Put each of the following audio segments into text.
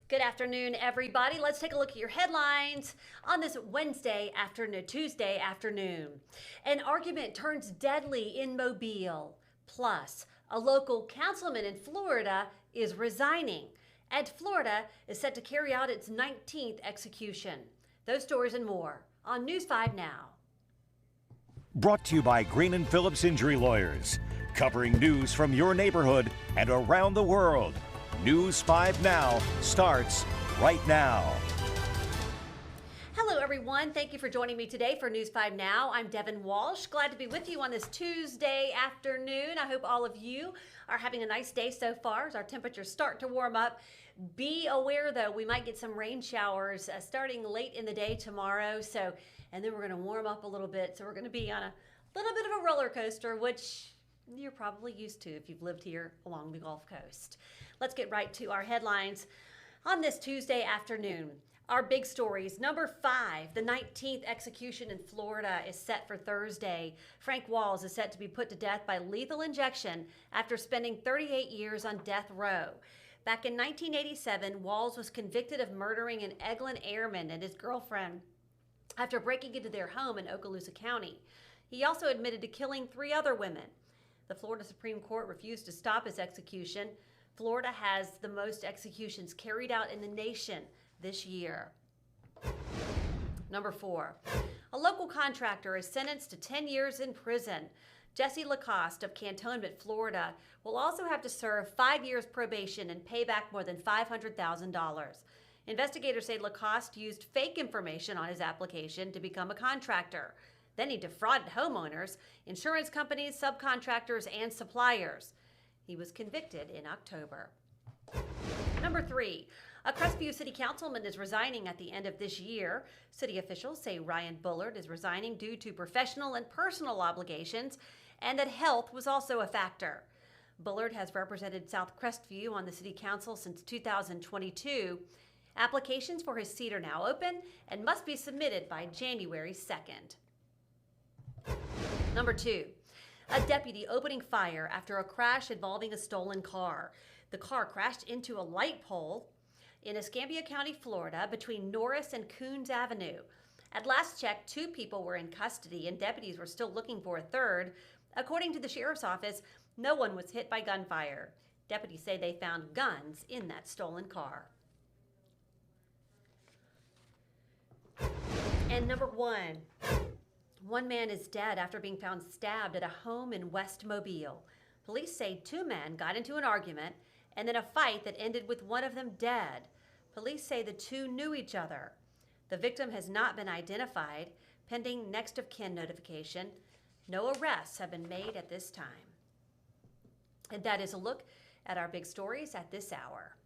Good afternoon, everybody. Let's take a look at your headlines on this Tuesday afternoon. An argument turns deadly in Mobile. Plus, a local councilman in Florida is resigning. And Florida is set to carry out its 19th execution. Those stories and more on News 5 Now. Brought to you by Green & Phillips Injury Lawyers, covering news from your neighborhood and around the world. News 5 Now starts right now. Hello, everyone. Thank you for joining me today for News 5 Now. I'm Devin Walsh. Glad to be with you on this Tuesday afternoon. I hope all of you are having a nice day so far as our temperatures start to warm up. Be aware, though, we might get some rain showers starting late in the day tomorrow. And then we're going to warm up a little bit. So we're going to be on a little bit of a roller coaster, which you're probably used to if you've lived here along the Gulf Coast. Let's get right to our headlines on this Tuesday afternoon. Our big stories. Number 5, the 19th execution in Florida is set for Thursday. Frank Walls is set to be put to death by lethal injection after spending 38 years on death row. Back in 1987, Walls was convicted of murdering an Eglin airman and his girlfriend after breaking into their home in Okaloosa County. He also admitted to killing 3 other women. The Florida Supreme Court refused to stop his execution. Florida has the most executions carried out in the nation this year. Number 4, a local contractor is sentenced to 10 years in prison. Jesse Lacoste of Cantonment, Florida, will also have to serve 5 years probation and pay back more than $500,000. Investigators say Lacoste used fake information on his application to become a contractor. Then he defrauded homeowners, insurance companies, subcontractors, and suppliers. He was convicted in October. Number 3, a Crestview City Councilman is resigning at the end of this year. City officials say Ryan Bullard is resigning due to professional and personal obligations, and that health was also a factor. Bullard has represented South Crestview on the City Council since 2022. Applications for his seat are now open and must be submitted by January 2nd. Number 2, a deputy opening fire after a crash involving a stolen car. The car crashed into a light pole in Escambia County, Florida, between Norris and Coons Avenue. At last check, 2 people were in custody and deputies were still looking for a third. According to the sheriff's office, no one was hit by gunfire. Deputies say they found guns in that stolen car. And number 1. One man is dead after being found stabbed at a home in West Mobile. Police say 2 men got into an argument and then a fight that ended with one of them dead. Police say the 2 knew each other. The victim has not been identified, pending next of kin notification. No arrests have been made at this time. And that is a look at our big stories at this hour.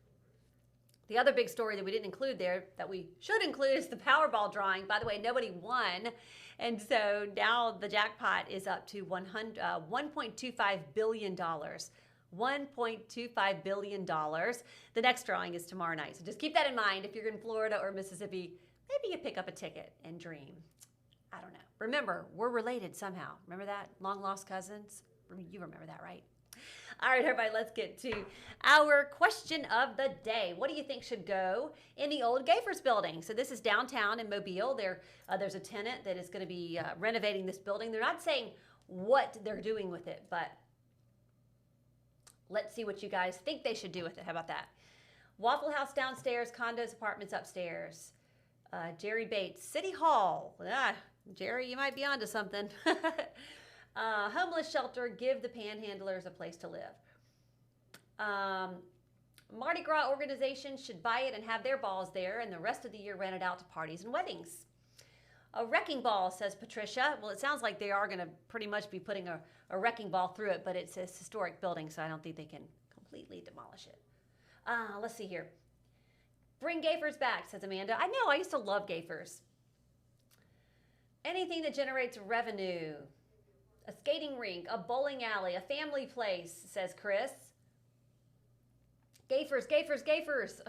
The other big story that we didn't include there that we should include is the Powerball drawing. By the way, nobody won. And so now the jackpot is up to $1.25 billion. $1.25 billion. The next drawing is tomorrow night. So just keep that in mind. If you're in Florida or Mississippi, maybe you pick up a ticket and dream. I don't know. Remember, we're related somehow. Remember that? Long lost cousins? You remember that, right? All right, everybody, let's get to our question of the day. What do you think should go in the old Gafers building? So this is downtown in Mobile. There's a tenant that is going to be renovating this building. They're not saying what they're doing with it, but let's see what you guys think they should do with it. How about that? Waffle House downstairs, condos, apartments upstairs. Jerry Bates, City Hall. Jerry, you might be onto something. Homeless shelter, give the panhandlers a place to live. Mardi Gras organizations should buy it and have their balls there and the rest of the year rent it out to parties and weddings. A wrecking ball, says Patricia. Well, it sounds like they are going to pretty much be putting a wrecking ball through it, but it's a historic building, so I don't think they can completely demolish it. Let's see here. Bring Gafers back, says Amanda. I know, I used to love Gafers. Anything that generates revenue. A skating rink, a bowling alley, a family place, says Chris. Gafers, Gafers, Gafers.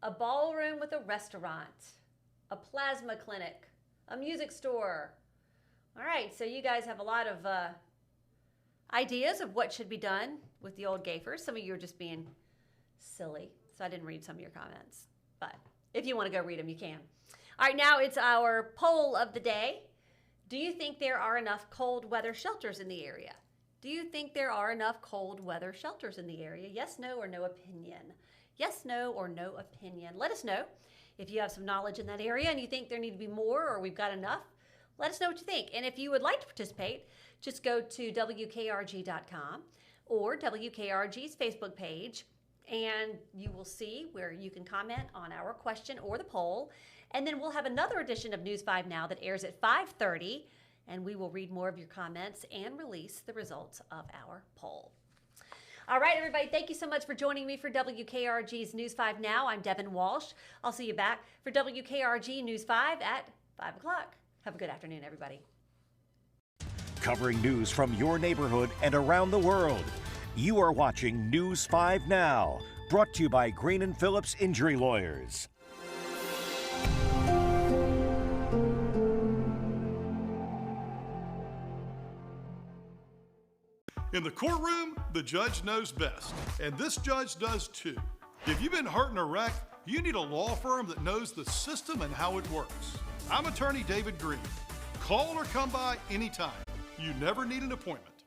A ballroom with a restaurant, a plasma clinic, a music store. All right, so you guys have a lot of ideas of what should be done with the old gafers. Some of you are just being silly, so I didn't read some of your comments. But if you want to go read them, you can. All right, now it's our poll of the day. Do you think there are enough cold weather shelters in the area? Do you think there are enough cold weather shelters in the area? Yes, no, or no opinion? Yes, no, or no opinion? Let us know if you have some knowledge in that area and you think there need to be more or we've got enough. Let us know what you think. And if you would like to participate, just go to WKRG.com or WKRG's Facebook page, and you will see where you can comment on our question or the poll. And then we'll have another edition of News 5 Now that airs at 5:30, and we will read more of your comments and release the results of our poll. All right, everybody, thank you so much for joining me for WKRG's News 5 Now. I'm Devin Walsh. I'll see you back for WKRG News 5 at 5 o'clock. Have a good afternoon, everybody. Covering news from your neighborhood and around the world. You are watching News 5 Now, brought to you by Green & Phillips Injury Lawyers. In the courtroom, the judge knows best, and this judge does too. If you've been hurt in a wreck, you need a law firm that knows the system and how it works. I'm attorney David Green. Call or come by anytime. You never need an appointment.